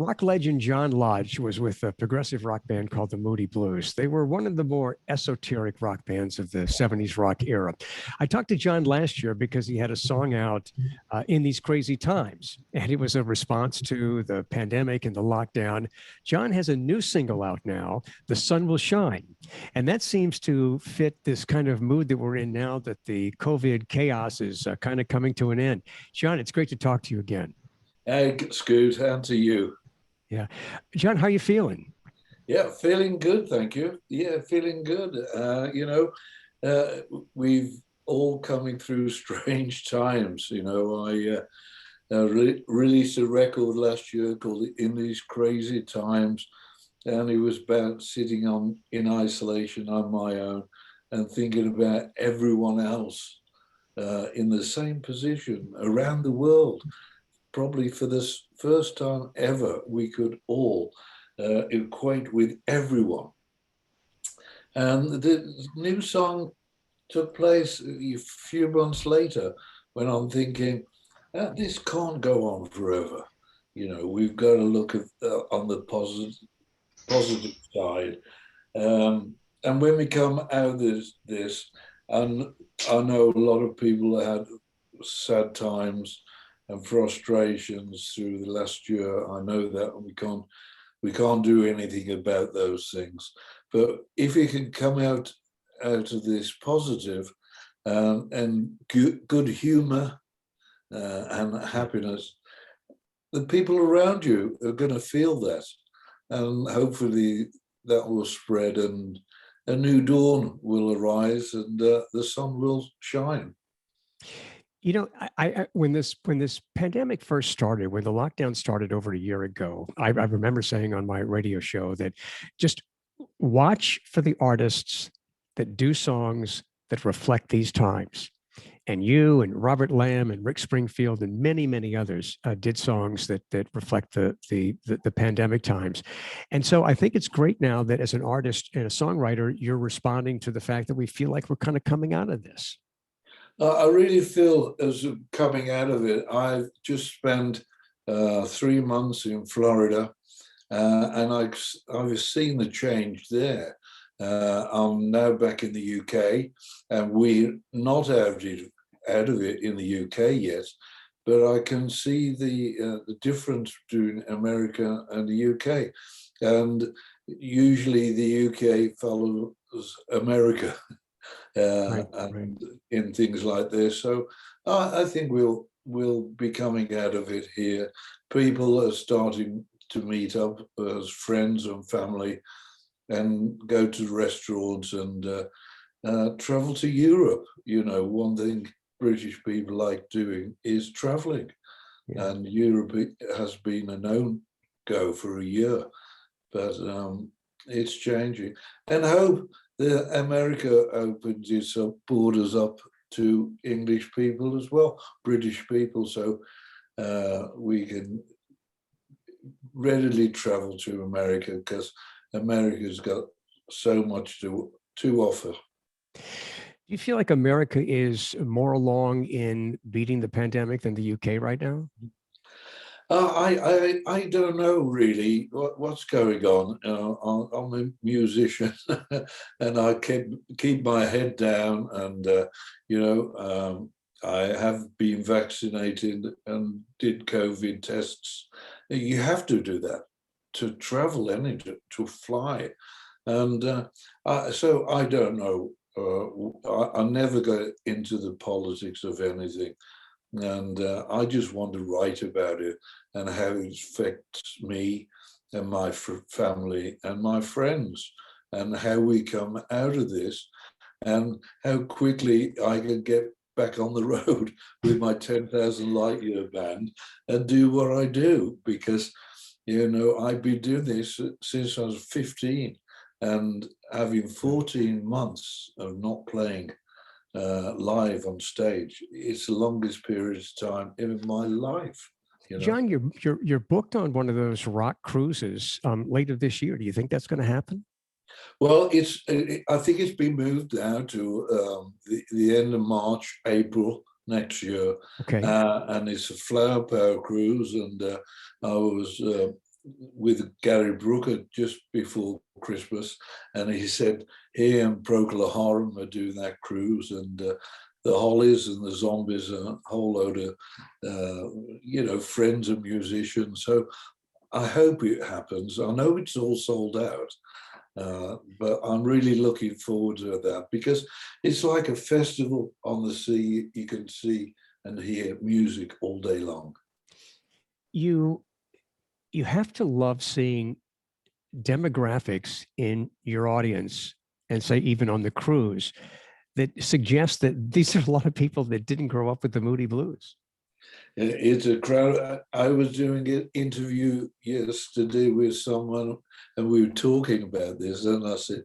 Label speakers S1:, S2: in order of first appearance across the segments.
S1: Rock legend John Lodge was with a progressive rock band called the Moody Blues. They were one of the more esoteric rock bands of the 70s rock era. I talked to John last year because he had a song out in these crazy times, and it was a response to the pandemic and the lockdown. John has a new single out now, The Sun Will Shine. And that seems to fit this kind of mood that we're in now that the COVID chaos is kind of coming to an end. John, it's great to talk to you again.
S2: Hey, Scoot, and to you.
S1: Yeah. John, how are you feeling?
S2: Yeah, feeling good, thank you. Yeah, feeling good. We've all coming through strange times. I released a record last year called In These Crazy Times, and it was about sitting in isolation on my own and thinking about everyone else in the same position around the world. Probably for this first time ever, we could all equate with everyone. And the new song took place a few months later when I'm thinking, this can't go on forever. We've got to look at on the positive side. And when we come out of this, and I know a lot of people had sad times and frustrations through the last year. I know that we can't do anything about those things. But if we can come out of this positive and good humor and happiness, the people around you are going to feel that, and hopefully that will spread, and a new dawn will arise, and the sun will shine.
S1: You know, when this pandemic first started, when the lockdown started over a year ago, I remember saying on my radio show that just watch for the artists that do songs that reflect these times. And you and Robert Lamb and Rick Springfield and many, many others did songs that reflect the pandemic times. And so I think it's great now that as an artist and a songwriter, you're responding to the fact that we feel like we're kind of coming out of this.
S2: I really feel as coming out of it. I've just spent 3 months in Florida, and I've seen the change there. I'm now back in the UK, and we're not out of it in the UK yet, but I can see the difference between America and the UK. And usually the UK follows America. And in things like this. So I think we'll be coming out of it here. People are starting to meet up as friends and family and go to restaurants and travel to Europe. One thing British people like doing is traveling. Yeah. And Europe has been a no-go for a year, but it's changing. And I hope America opens its borders up to English people as well, British people, so we can readily travel to America, because America's got so much to offer.
S1: Do you feel like America is more along in beating the pandemic than the UK right now?
S2: I don't know really what's going on. I'm a musician, and I keep my head down, and I have been vaccinated and did COVID tests. You have to do that to travel and to fly, and so I don't know. I never go into the politics of anything. And I just want to write about it and how it affects me and my family and my friends, and how we come out of this, and how quickly I can get back on the road with my 10,000 light year band and do what I do, because I've been doing this since I was 15, and having 14 months of not playing live on stage, it's the longest period of time in my life.
S1: John, you're booked on one of those rock cruises later this year. Do you think that's going to happen?
S2: Well, I think it's been moved now to the end of March, April next year. Okay. And it's a Flower Power cruise, and I was with Gary Brooker just before Christmas, and he said he and Procol Harum are doing that cruise, and the Hollies and the Zombies are a whole load of friends and musicians. So I hope it happens. I know it's all sold out, but I'm really looking forward to that, because it's like a festival on the sea. You can see and hear music all day long.
S1: You you have to love seeing demographics in your audience, and say even on the cruise, that suggests that these are a lot of people that didn't grow up with the Moody Blues.
S2: It's a crowd. I was doing an interview yesterday with someone, and we were talking about this, and I said,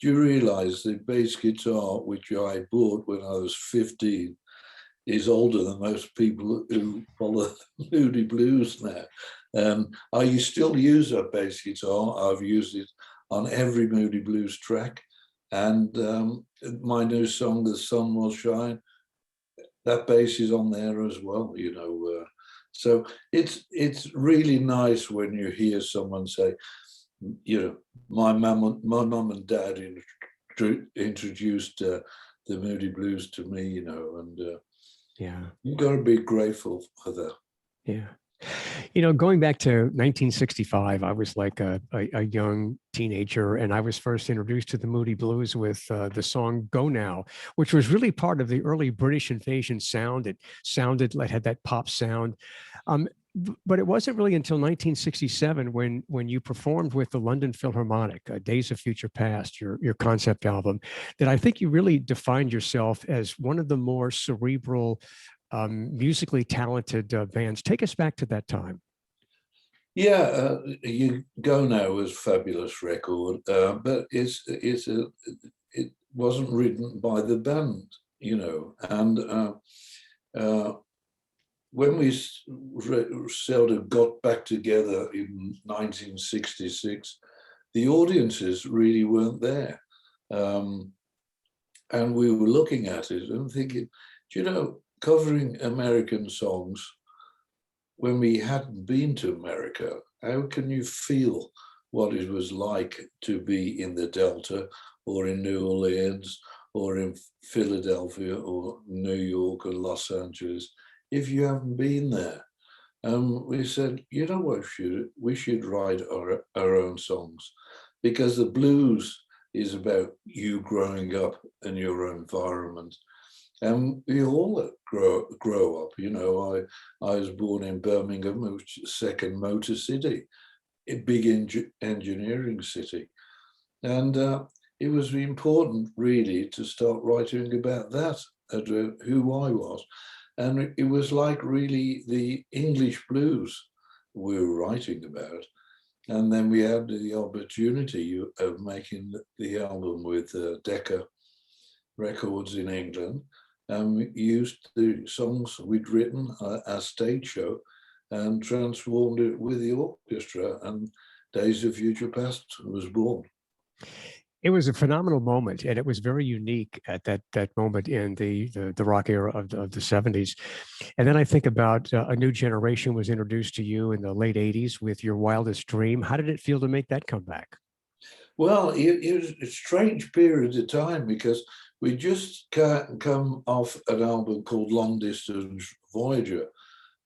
S2: do you realize the bass guitar, which I bought when I was 15, is older than most people who follow the Moody Blues now? I still use a bass guitar. I've used it on every Moody Blues track. And my new song, The Sun Will Shine, that bass is on there as well, so it's really nice when you hear someone say, my mum and dad introduced the Moody Blues to me, and
S1: Yeah.
S2: you've got to be grateful for that.
S1: Yeah. Going back to 1965, I was like a young teenager, and I was first introduced to the Moody Blues with the song Go Now, which was really part of the early British invasion sound. It sounded like, had that pop sound. But it wasn't really until 1967 when you performed with the London Philharmonic, Days of Future Past, your concept album, that I think you really defined yourself as one of the more cerebral, musically talented bands. Take us back to that time.
S2: Yeah, You Go Now was a fabulous record, but it wasn't written by the band, and when we sort of got back together in 1966, the audiences really weren't there. And we were looking at it and thinking, covering American songs when we hadn't been to America, how can you feel what it was like to be in the Delta or in New Orleans or in Philadelphia or New York or Los Angeles if you haven't been there? We said, you know what, we should write our own songs, because the blues is about you growing up in your environment. And we all grow up. I was born in Birmingham, which is the second motor city, a big engineering city. And it was important, really, to start writing about that, who I was. And it was like really the English blues we were writing about. And then we had the opportunity of making the album with Decca Records in England. And we used the songs we'd written as stage show and transformed it with the orchestra, and Days of Future Past was born.
S1: It was a phenomenal moment, and it was very unique at that moment in the rock era of the 70s. And then I think about a new generation was introduced to you in the late 80s with Your Wildest Dream. How did it feel to make that comeback?
S2: Well, it was a strange period of time, because we just come off an album called Long Distance Voyager,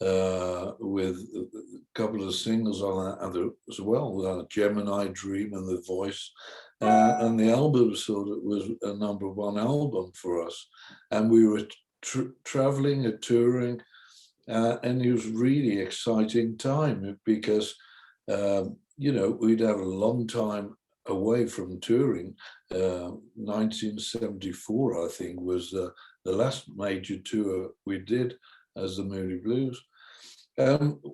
S2: with a couple of singles on that as well, Gemini Dream and The Voice. And the album sort of was a #1 album for us. And we were traveling and touring, and it was really exciting time, because, we'd have a long time away from touring. 1974, I think, was the last major tour we did as the Moody Blues.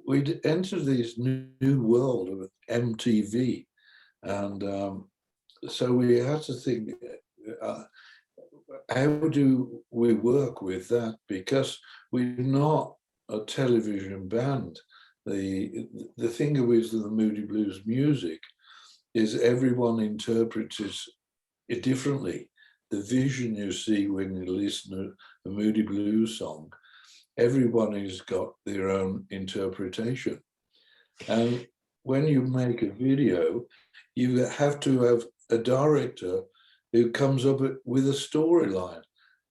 S2: We'd entered this new world of MTV, and so we had to think, how do we work with that? Because we're not a television band. The thing with the Moody Blues music is everyone interprets it differently. The vision you see when you listen to a Moody Blues song, everyone has got their own interpretation. And when you make a video, you have to have a director who comes up with a storyline.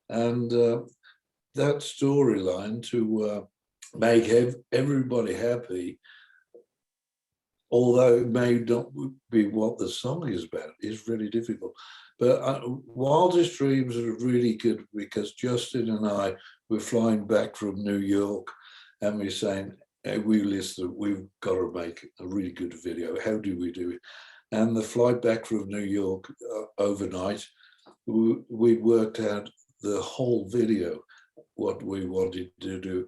S2: And that storyline to make everybody happy, although it may not be what the song is about, is really difficult. But Wildest Dreams are really good because Justin and I were flying back from New York and we're saying, hey, we've got to make a really good video. How do we do it? And the flight back from New York overnight, we worked out the whole video, what we wanted to do.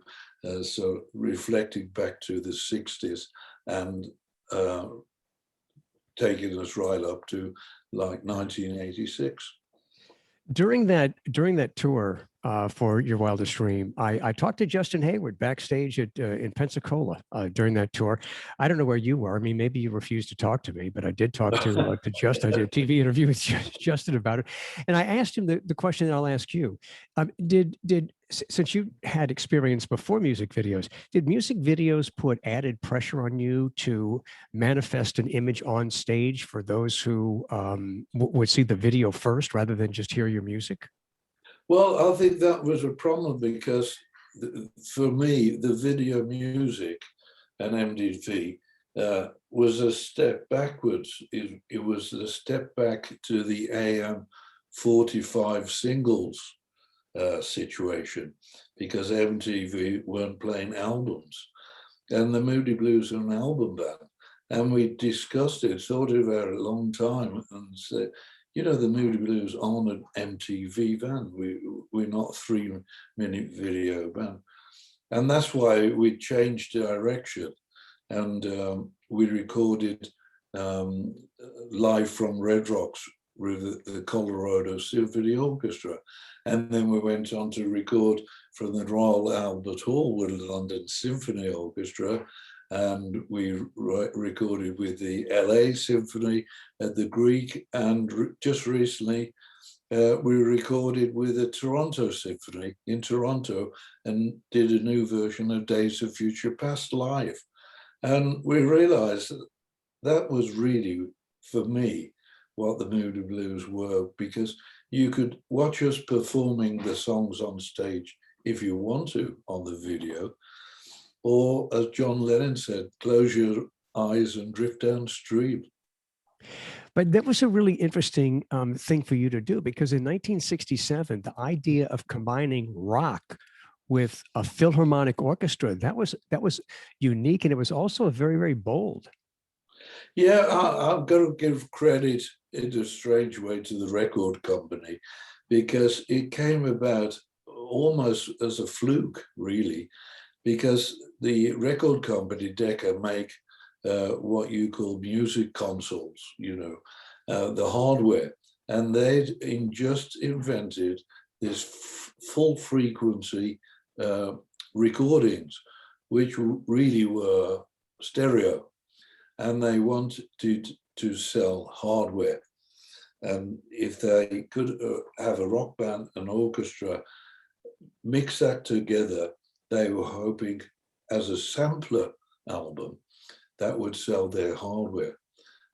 S2: So reflecting back to the 60s and taking us right up to like 1986.
S1: During that tour for Your Wildest Dream, I talked to Justin Hayward backstage at in Pensacola during that tour. I don't know where you were. I mean, maybe you refused to talk to me, but I did talk to Justin. I did a TV interview with Justin about it, and I asked him the question that I'll ask you. Since you had experience before music videos, did music videos put added pressure on you to manifest an image on stage for those who would see the video first rather than just hear your music?
S2: Well, I think that was a problem because for me, the video music and MDV was a step backwards. It was a step back to the AM 45 singles situation because MTV weren't playing albums. And the Moody Blues are an album band. And we discussed it, thought about it a long time and said, you know, the Moody Blues aren't an MTV band. We're not a 3-minute video band. And that's why we changed direction. And we recorded live from Red Rocks with the Colorado Symphony Orchestra. And then we went on to record from the Royal Albert Hall with the London Symphony Orchestra. And we recorded with the LA Symphony at the Greek. And just recently, we recorded with the Toronto Symphony in Toronto and did a new version of Days of Future Past live. And we realized that was really, for me, what the Moody Blues were, because you could watch us performing the songs on stage if you want to on the video, or as John Lennon said, close your eyes and drift downstream.
S1: But that was a really interesting thing for you to do, because in 1967, the idea of combining rock with a Philharmonic orchestra, that was unique, and it was also very, very bold.
S2: Yeah, I've got to give credit in a strange way to the record company, because it came about almost as a fluke, really, because the record company, Decca, make what you call music consoles, you know, the hardware. And they'd just invented this full frequency recordings, which really were stereo. And they wanted to sell hardware. And if they could have a rock band, an orchestra, mix that together, they were hoping as a sampler album that would sell their hardware.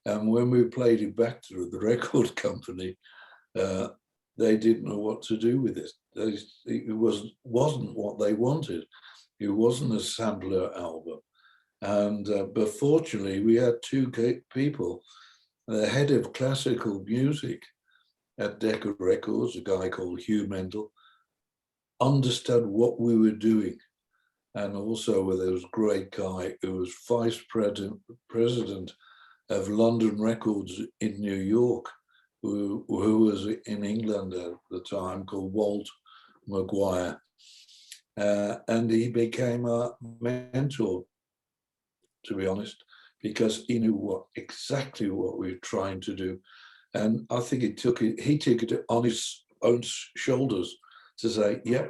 S2: And when we played it back to the record company, they didn't know what to do with it. It wasn't what they wanted. It wasn't a sampler album. And but fortunately, we had two people, the head of classical music at Decca Records, a guy called Hugh Mendel, understood what we were doing. And also there was a great guy who was vice president of London Records in New York, who was in England at the time, called Walt Maguire. And he became a mentor, to be honest, because he knew exactly what we were trying to do. And I think he took it on his own shoulders to say, yeah,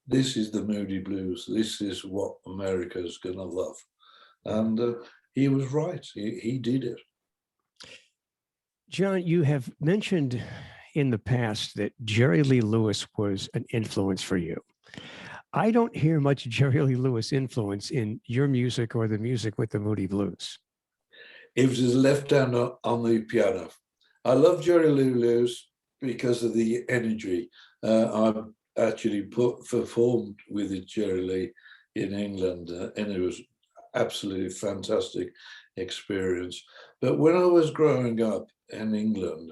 S2: this is the Moody Blues. This is what America's going to love. And he was right. He did it.
S1: John, you have mentioned in the past that Jerry Lee Lewis was an influence for you. I don't hear much Jerry Lee Lewis influence in your music or the music with the Moody Blues.
S2: It was his left hand on the piano. I love Jerry Lee Lewis because of the energy. I've actually performed with Jerry Lee in England, and it was absolutely fantastic experience. But when I was growing up in England,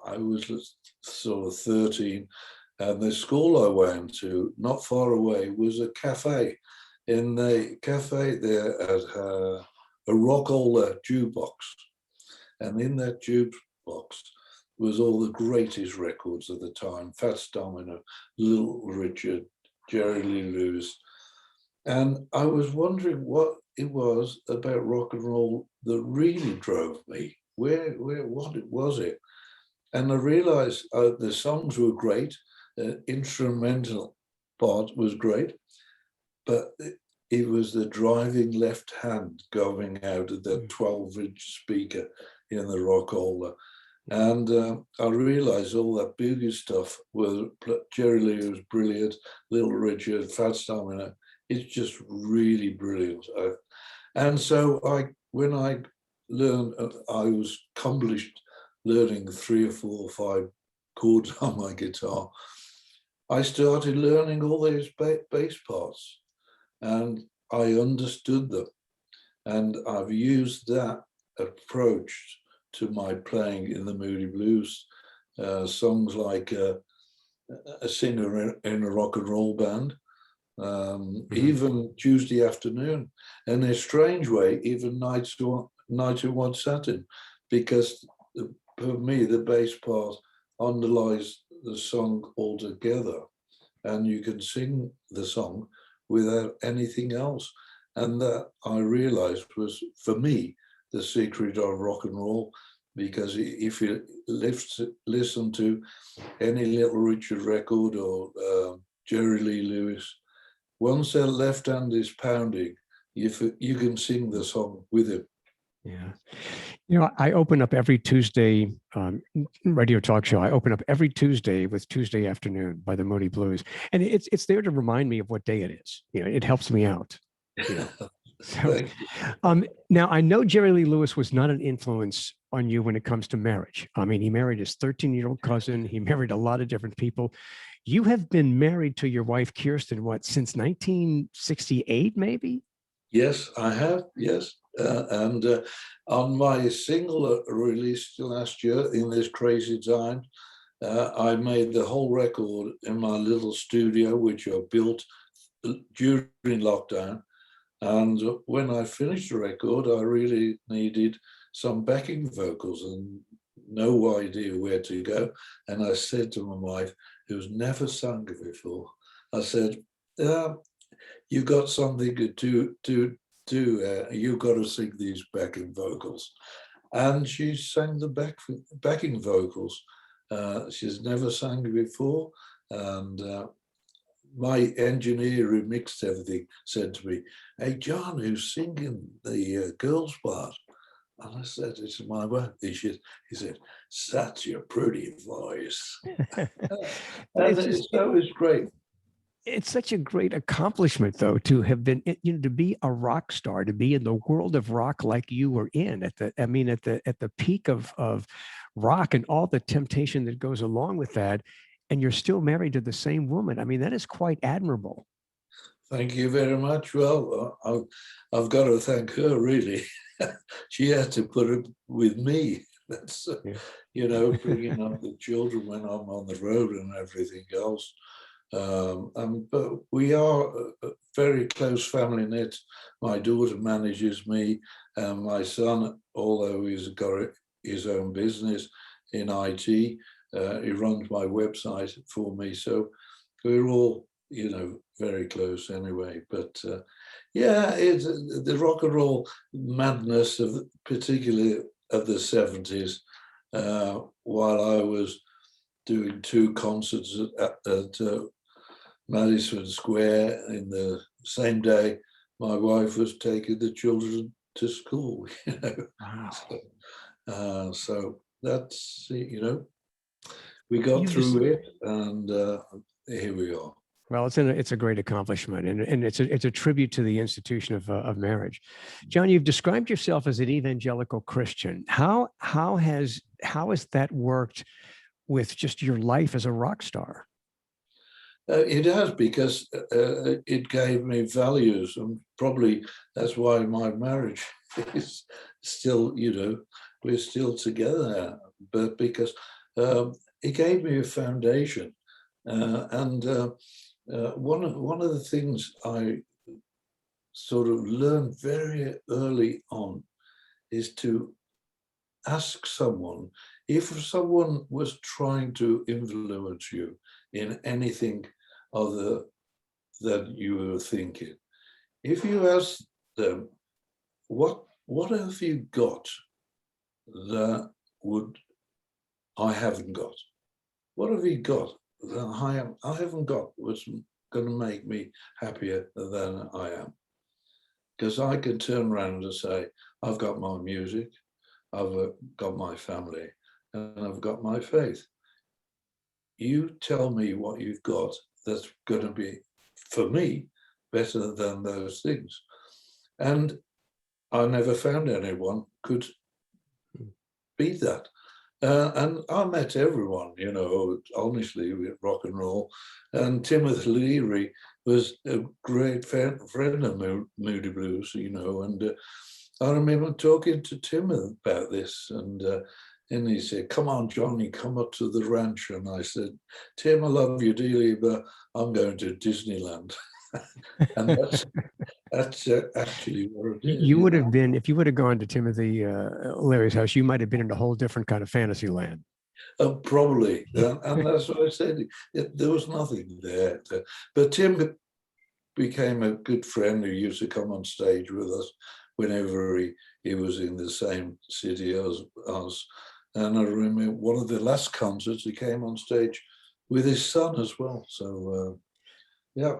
S2: I was sort of 13, and the school I went to, not far away, was a cafe. In the cafe there had a rock-all jukebox, and in that jukebox was all the greatest records of the time: Fats Domino, Little Richard, Jerry Lee Lewis. And I was wondering what it was about rock and roll that really drove me. What was it? And I realized the songs were great, instrumental part was great, but it was the driving left hand going out of the 12-inch speaker in the rock-all. And I realized all that boogie stuff was Jerry Lee was brilliant, Little Richard, Fats Domino. It's just really brilliant. And so when I learned, I was accomplished learning 3 or 4 or 5 chords on my guitar. I started learning all those bass parts, and I understood them. And I've used that approach to my playing in the Moody Blues. Songs like a singer in a rock and roll band, even Tuesday Afternoon, and in a strange way, even Night in One Satin, because for me, the bass part underlies the song altogether, and you can sing the song without anything else. And that I realized was, for me, the secret of rock and roll, because if you listen to any Little Richard record or Jerry Lee Lewis, once their left hand is pounding, you can sing the song with him.
S1: Yeah. You know, I open up every Tuesday radio talk show. I open up every Tuesday with Tuesday Afternoon by the Moody Blues. And it's there to remind me of what day it is. You know, it helps me out. You know. So, now I know Jerry Lee Lewis was not an influence on you when it comes to marriage. I mean, he married his 13-year-old cousin. He married a lot of different people. You have been married to your wife, Kirsten, what, since 1968, maybe?
S2: Yes, I have. Yes. And on my single released last year, In This Crazy Time, I made the whole record in my little studio, which I built during lockdown. And when I finished the record, I really needed some backing vocals and no idea where to go. And I said to my wife, who's never sung before, I said, you got something to do. You've got to sing these backing vocals. And she sang the backing vocals. She's never sung before. And my engineer who mixed everything said to me, "Hey, John, who's singing the girls' part?" And I said, "It's my wife." He said, "Such a pretty voice." And it's great.
S1: It's such a great accomplishment, though, to have been, you know, to be a rock star, to be in the world of rock like you were in at the peak of rock and all the temptation that goes along with that, and you're still married to the same woman. I mean, that is quite admirable.
S2: Thank you very much. Well, I've got to thank her, really. She had to put it with me. That's, you know, bringing up the children when I'm on the road and everything else. But we are a very close family knit. My daughter manages me, and my son, although he's got his own business in IT, he runs my website for me. So we're all, you know, very close anyway. But yeah, it's the rock and roll madness of particularly of the 70s, while I was doing 2 concerts at Madison Square in the same day my wife was taking the children to school, you know. Wow. So that's, you know, we got through it, and here we are.
S1: Well, it's a great accomplishment, and it's a tribute to the institution of marriage. John, you've described yourself as an evangelical Christian. How has that worked with just your life as a rock star?
S2: It has, because it gave me values, and probably that's why my marriage is still, we're still together now. But because it gave me a foundation, and one of the things I sort of learned very early on is to ask someone if someone was trying to influence you in anything other than you were thinking. If you ask them, what have you got that would I haven't got? What have you got that I haven't got what's going to make me happier than I am? Because I can turn around and say, I've got my music, I've got my family, and I've got my faith. You tell me what you've got that's going to be, for me, better than those things. And I never found anyone could beat that. And I met everyone, honestly, with rock and roll. And Timothy Leary was a great friend of Moody Blues, and I remember talking to Tim about this, and he said, "Come on, Johnny, come up to the ranch." And I said, "Tim, I love you dearly, but I'm going to Disneyland." And that's actually what it is.
S1: You would have been, if you would have gone to Timothy Leary's house, you might have been in a whole different kind of fantasy land.
S2: Probably, and that's what I said. There was nothing there. But Tim became a good friend who used to come on stage with us whenever he was in the same city as us. And I remember one of the last concerts, he came on stage with his son as well. So, yeah.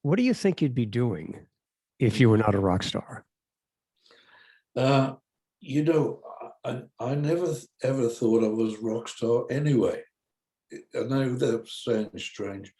S1: What do you think you'd be doing if you were not a rock star?
S2: Uh, I never ever thought I was a rock star anyway. I know that sounds strange,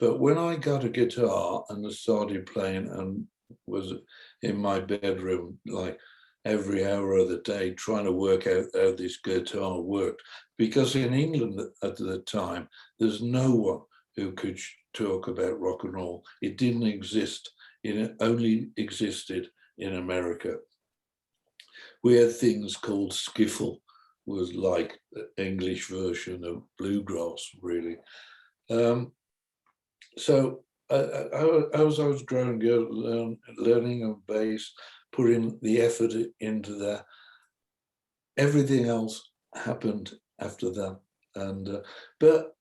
S2: but when I got a guitar and I started playing and was in my bedroom like every hour of the day trying to work out how this guitar worked, because in England at the time, there's no one who could talk about rock and roll. It didn't exist. It only existed in America. We had things called skiffle, was like the English version of bluegrass, really. So as I was growing up, learning on bass, putting the effort into that, everything else happened after that. And but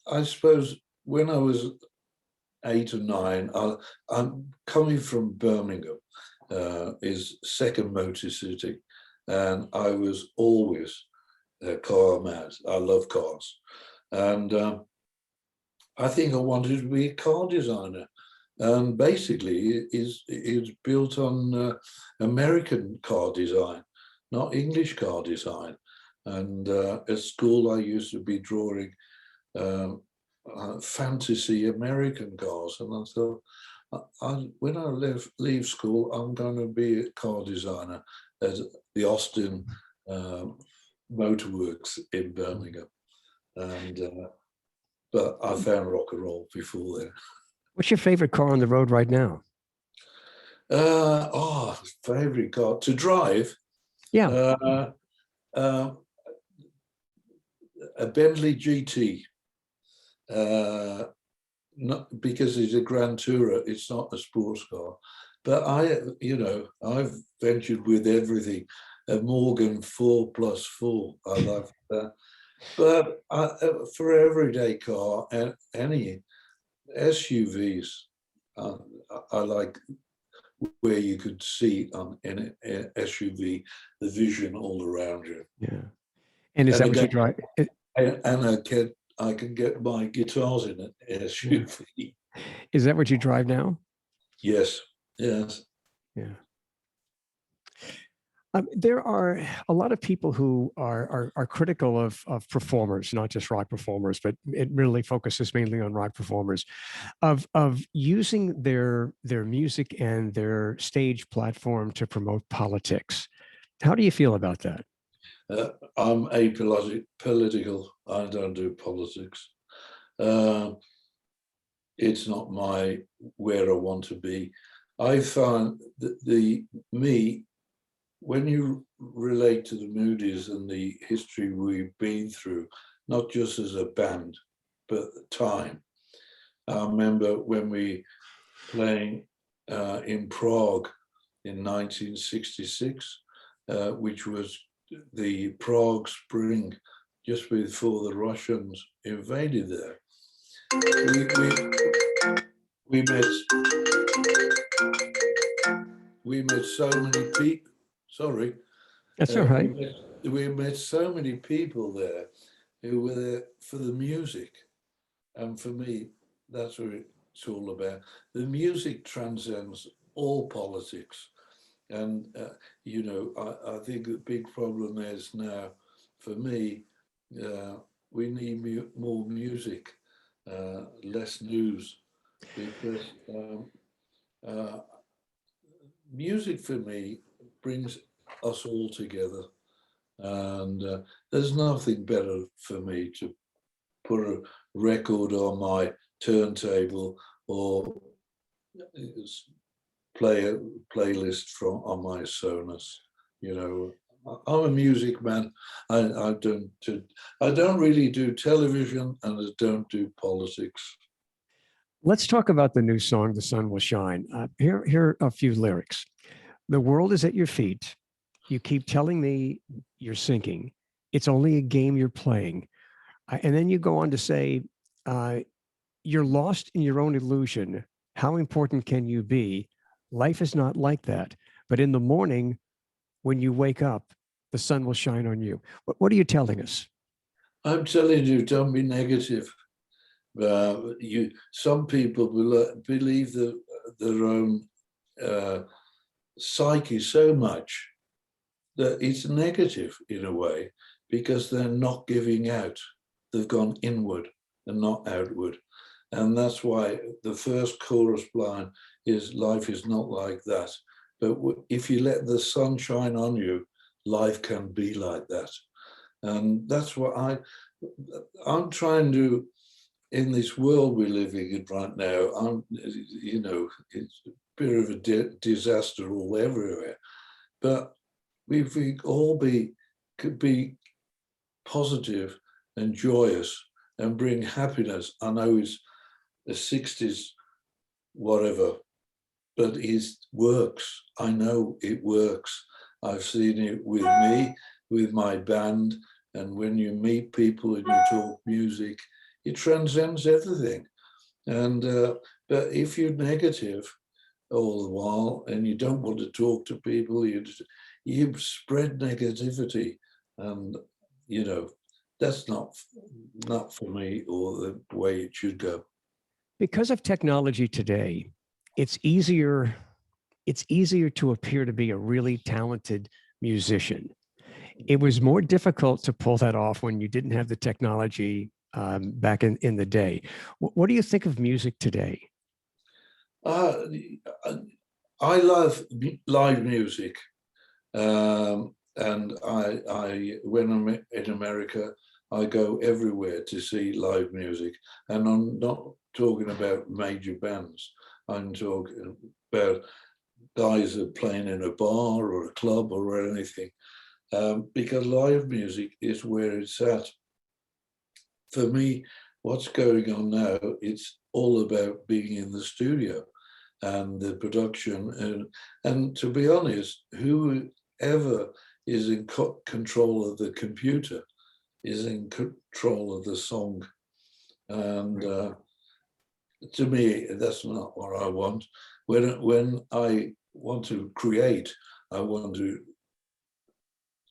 S2: I suppose when I was 8 or 9, I'm coming from Birmingham, is second motor city, and I was always a car mad. I love cars, and I think I wanted to be a car designer. And basically, it's built on American car design, not English car design. And at school, I used to be drawing fantasy American cars, and I thought, when I leave school, I'm going to be a car designer at the Austin Motorworks in Birmingham. And but I found rock and roll before then.
S1: What's your favorite car on the road right now?
S2: Favorite car to drive?
S1: Yeah.
S2: A Bentley GT. Not because it's a Grand Tourer, it's not a sports car. But I've ventured with everything. A Morgan 4+4, I love that. But for everyday car, any SUVs, I like where you could see in an SUV the vision all around you.
S1: Yeah. And is that what you drive?
S2: And I can get my guitars in an SUV. Yeah.
S1: Is that what you drive now?
S2: Yes. Yes.
S1: Yeah. There are a lot of people who are critical of performers, not just rock performers, but it really focuses mainly on rock performers, of using their music and their stage platform to promote politics. How do you feel about that?
S2: I'm apolitical. I don't do politics. Uh, it's not my where I want to be. I find that the me when you relate to the Moody's and the history we've been through, not just as a band, but time. I remember when we playing in Prague in 1966, which was the Prague Spring, just before the Russians invaded there. We, we met so many people. Sorry,
S1: That's all right.
S2: we met so many people there who were there for the music, and for me, that's what it's all about. The music transcends all politics, and I think the big problem is now, for me, we need more music, less news, because uh, music for me brings us all together. And there's nothing better for me to put a record on my turntable or play a playlist from on my Sonos. You know, I'm a music man. I don't really do television, and I don't do politics.
S1: Let's talk about the new song, "The Sun Will Shine." Here are a few lyrics. "The world is at your feet. You keep telling me you're sinking. It's only a game you're playing." And then you go on to say, uh, "You're lost in your own illusion. How important can you be? Life is not like that. But in the morning, when you wake up, the sun will shine on you." What are you telling us?
S2: I'm telling you, don't be negative. Some people believe their own psyche so much that it's negative in a way, because they're not giving out. They've gone inward and not outward. And that's why the first chorus line is, "Life is not like that. But if you let the sun shine on you, life can be like that." And that's what I'm trying to, in this world we're living in right now. It's a bit of a disaster all everywhere. But if we all could be positive and joyous and bring happiness. I know it's the 60s, whatever, but it works. I know it works. I've seen it with me, with my band, and when you meet people and you talk music, it transcends everything. And but if you're negative all the while and you don't want to talk to people, you spread negativity, and that's not for me or the way it should go.
S1: Because of technology today, it's easier it's easier to appear to be a really talented musician. It was more difficult to pull that off when you didn't have the technology back in the day. What do you think of music today?
S2: Uh, I love live music, and when I'm in America, I go everywhere to see live music, and I'm not talking about major bands. I'm talking about guys that are playing in a bar or a club or anything, because live music is where it's at. For me, what's going on now, it's all about being in the studio and the production. And to be honest, whoever is in control of the computer is in control of the song. And to me, that's not what I want. When I want to create, I want to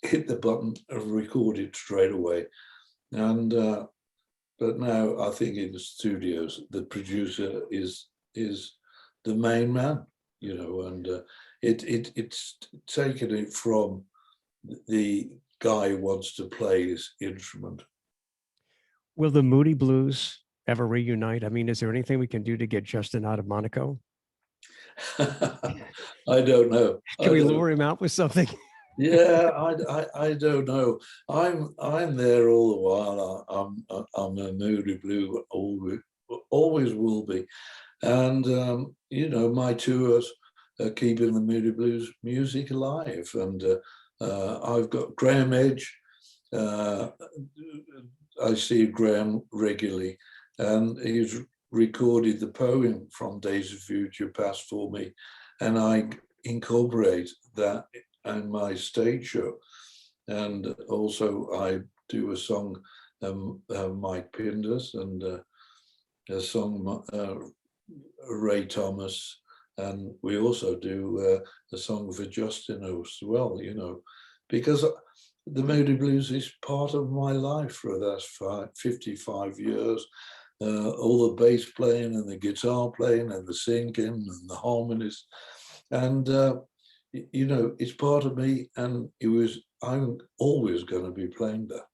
S2: hit the button and record it straight away. And but now I think in the studios, the producer is the main man, and it's taken it from the guy wants to play his instrument.
S1: Will the Moody Blues ever reunite? I mean, is there anything we can do to get Justin out of Monaco?
S2: I don't know.
S1: Can we lure him out with something?
S2: Yeah, I don't know. I'm there all the while. I'm a Moody Blue, always will be, and my tours are keeping the Moody Blues music alive. And I've got Graham Edge. I see Graham regularly, and he's recorded the poem from Days of Future Past for me, and I incorporate that in my stage show. And also I do a song, Mike Pinders, and a song, Ray Thomas, and we also do a song for Justin as well, because the Moody Blues is part of my life for the last 55 years. All the bass playing and the guitar playing and the singing and the harmonies. And, it's part of me, and I'm always going to be playing that.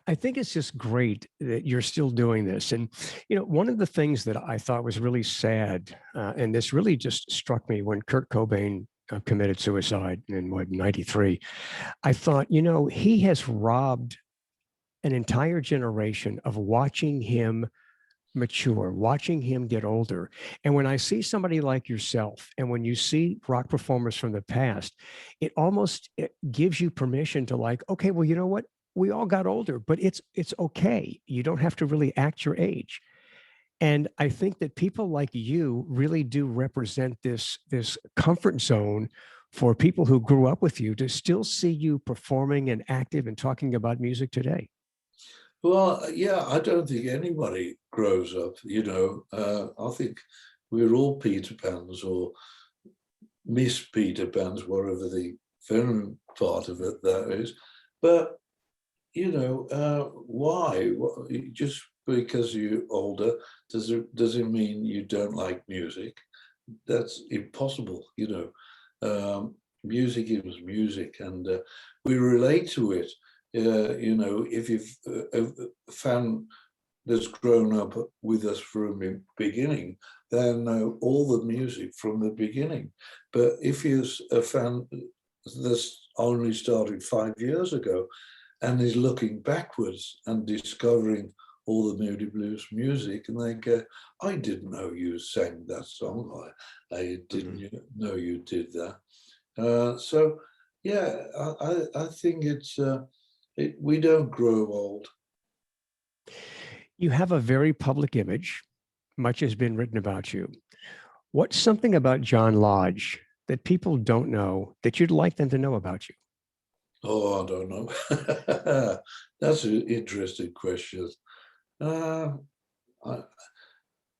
S1: I think it's just great that you're still doing this. And, one of the things that I thought was really sad, and this really just struck me when Kurt Cobain committed suicide in 93, I thought, he has robbed an entire generation of watching him mature, watching him get older. And when I see somebody like yourself, and when you see rock performers from the past, it gives you permission to okay, well, you know what? We all got older, but it's okay. You don't have to really act your age. And I think that people like you really do represent this comfort zone for people who grew up with you to still see you performing and active and talking about music today.
S2: Well, yeah, I don't think anybody grows up, I think we're all Peter Pans or Miss Peter Pans, whatever the feminine part of it that is. But, why? Just because you're older, does it mean you don't like music? That's impossible, music is music, and we relate to it. If you've a fan that's grown up with us from the beginning, they'll know all the music from the beginning. But if you're a fan that's only started 5 years ago and is looking backwards and discovering all the Moody Blues music, and they go, I didn't know you sang that song. I didn't know you did that. So, yeah, I think we don't grow old.
S1: You have a very public image. Much has been written about you. What's something about John Lodge that people don't know that you'd like them to know about you?
S2: Oh, I don't know. That's an interesting question. I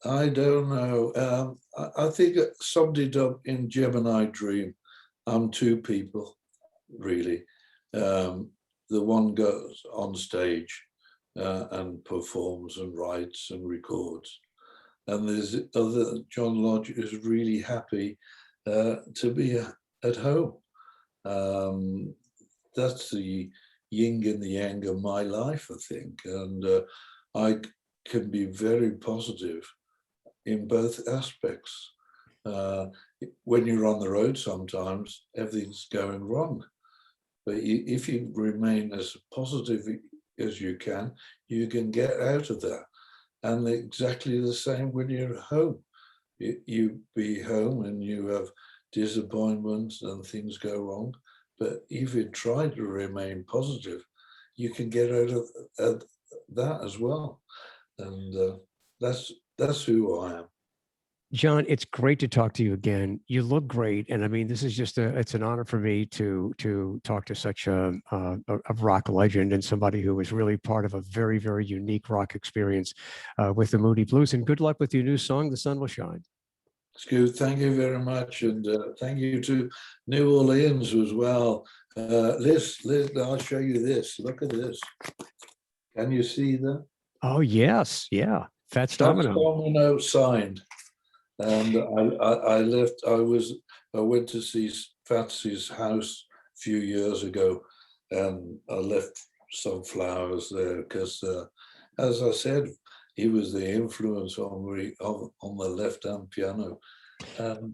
S2: don't know. I think summed it up in Gemini Dream. I'm two people, really. The one goes on stage and performs and writes and records. And there's the other, John Lodge is really happy to be at home. That's the yin and the yang of my life, I think. And I can be very positive in both aspects. When you're on the road, sometimes everything's going wrong. But if you remain as positive as you can get out of that. And exactly the same when you're at home. You be home and you have disappointments and things go wrong. But if you try to remain positive, you can get out of that as well. And that's who I am.
S1: John, it's great to talk to you again. You look great, and I mean, this is it's an honor for me to talk to such a rock legend and somebody who was really part of a very, very unique rock experience with the Moody Blues. And good luck with your new song, "The Sun Will Shine."
S2: Scoot, thank you very much, and thank you to New Orleans as well. Liz, I'll show you this. Look at this. Can you see that?
S1: Oh yes, yeah, Fats Domino.
S2: Fats Domino signed. And I went to see Fats's house few years ago, and I left some flowers there because, as I said, he was the influence on me on the left-hand piano, and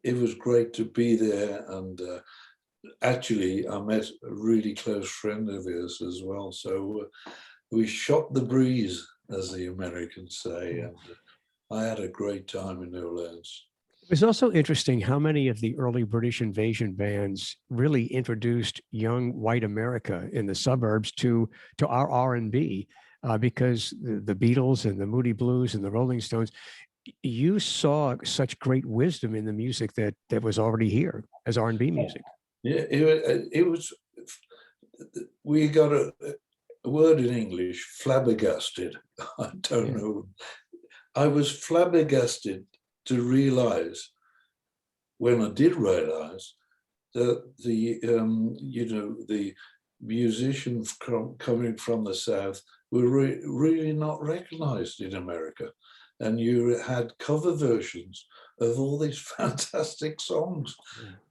S2: it was great to be there. And actually, I met a really close friend of his as well. So we shot the breeze, as the Americans say, and I had a great time in New Orleans.
S1: It was also interesting how many of the early British invasion bands really introduced young white America in the suburbs to our R&B, because the Beatles and the Moody Blues and the Rolling Stones, you saw such great wisdom in the music that was already here as R&B music.
S2: Yeah, it was. We got a word in English, flabbergasted. I don't know. I was flabbergasted to realize, when I did realize, that the the musicians coming from the South were really not recognized in America, and you had cover versions of all these fantastic songs.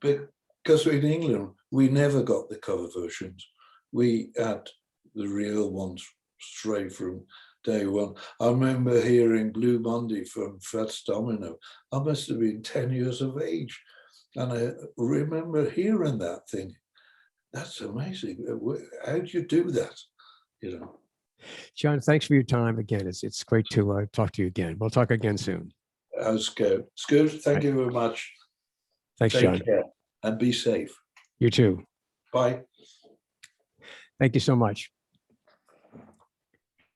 S2: Because in England we never got the cover versions, we had the real ones straight from day one. I remember hearing Blue Monday from Fats Domino. I must have been 10 years of age. And I remember hearing that thing. That's amazing. How do you do that? You know.
S1: John, thanks for your time again. It's great to talk to you again. We'll talk again soon.
S2: Scoot, thank you very much.
S1: Thanks,
S2: Take
S1: John.
S2: care and be safe.
S1: You too.
S2: Bye.
S1: Thank you so much.